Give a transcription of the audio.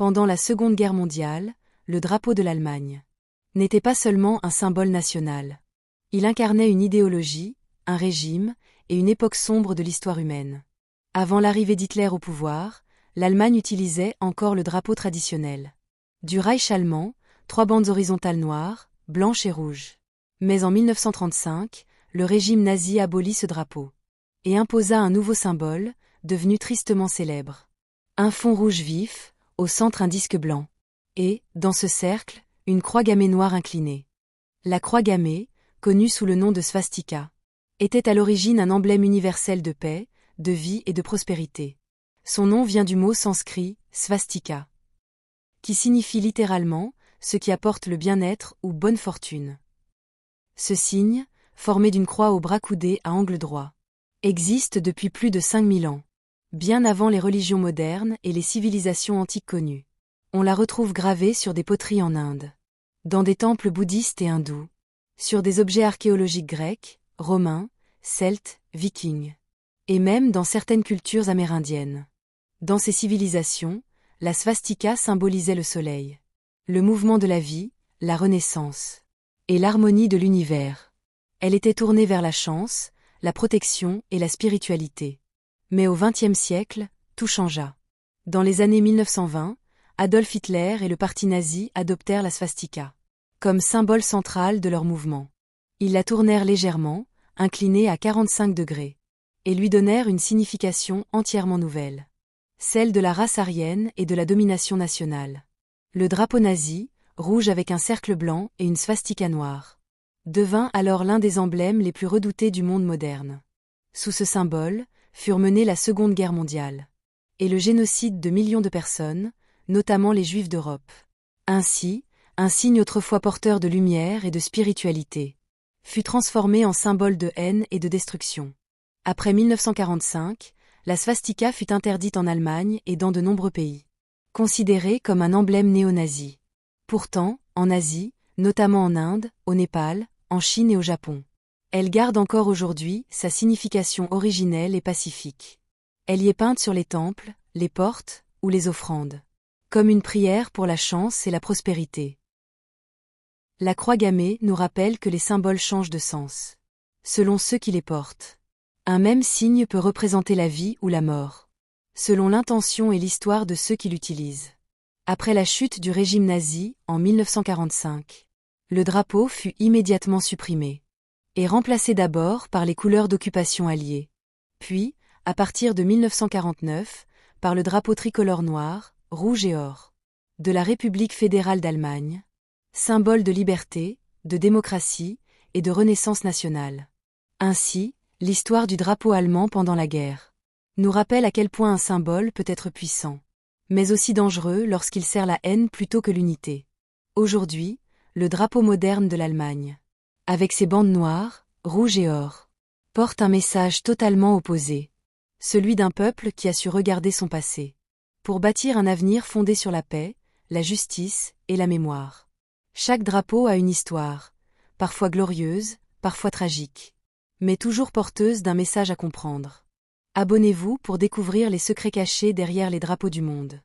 Pendant la Seconde Guerre mondiale, le drapeau de l'Allemagne n'était pas seulement un symbole national. Il incarnait une idéologie, un régime et une époque sombre de l'histoire humaine. Avant l'arrivée d'Hitler au pouvoir, l'Allemagne utilisait encore le drapeau traditionnel du Reich allemand, 3 bandes horizontales noires, blanches et rouges. Mais en 1935, le régime nazi abolit ce drapeau et imposa un nouveau symbole, devenu tristement célèbre. Un fond rouge vif, au centre un disque blanc. Et, dans ce cercle, une croix gammée noire inclinée. La croix gammée, connue sous le nom de swastika, était à l'origine un emblème universel de paix, de vie et de prospérité. Son nom vient du mot sanskrit, svastika, qui signifie littéralement « ce qui apporte le bien-être ou bonne fortune ». Ce signe, formé d'une croix au bras coudé à angle droit, existe depuis plus de 5000 ans, bien avant les religions modernes et les civilisations antiques connues. On la retrouve gravée sur des poteries en Inde, dans des temples bouddhistes et hindous, sur des objets archéologiques grecs, romains, celtes, vikings, et même dans certaines cultures amérindiennes. Dans ces civilisations, la swastika symbolisait le soleil, le mouvement de la vie, la renaissance, et l'harmonie de l'univers. Elle était tournée vers la chance, la protection et la spiritualité. Mais au XXe siècle, tout changea. Dans les années 1920, Adolf Hitler et le parti nazi adoptèrent la swastika comme symbole central de leur mouvement. Ils la tournèrent légèrement, inclinée à 45 degrés, et lui donnèrent une signification entièrement nouvelle, celle de la race aryenne et de la domination nationale. Le drapeau nazi, rouge avec un cercle blanc et une swastika noire, devint alors l'un des emblèmes les plus redoutés du monde moderne. Sous ce symbole, furent menées la Seconde Guerre mondiale et le génocide de millions de personnes, notamment les Juifs d'Europe. Ainsi, un signe autrefois porteur de lumière et de spiritualité fut transformé en symbole de haine et de destruction. Après 1945, la swastika fut interdite en Allemagne et dans de nombreux pays, considérée comme un emblème néo-nazi. Pourtant, en Asie, notamment en Inde, au Népal, en Chine et au Japon, elle garde encore aujourd'hui sa signification originelle et pacifique. Elle y est peinte sur les temples, les portes ou les offrandes, comme une prière pour la chance et la prospérité. La croix gammée nous rappelle que les symboles changent de sens selon ceux qui les portent. Un même signe peut représenter la vie ou la mort, selon l'intention et l'histoire de ceux qui l'utilisent. Après la chute du régime nazi, en 1945, le drapeau fut immédiatement supprimé et remplacé d'abord par les couleurs d'occupation alliées, puis, à partir de 1949, par le drapeau tricolore noir, rouge et or, de la République fédérale d'Allemagne, symbole de liberté, de démocratie et de renaissance nationale. Ainsi, l'histoire du drapeau allemand pendant la guerre nous rappelle à quel point un symbole peut être puissant, mais aussi dangereux lorsqu'il sert la haine plutôt que l'unité. Aujourd'hui, le drapeau moderne de l'Allemagne, avec ses bandes noires, rouges et or, porte un message totalement opposé, celui d'un peuple qui a su regarder son passé, pour bâtir un avenir fondé sur la paix, la justice et la mémoire. Chaque drapeau a une histoire, parfois glorieuse, parfois tragique, mais toujours porteuse d'un message à comprendre. Abonnez-vous pour découvrir les secrets cachés derrière les drapeaux du monde.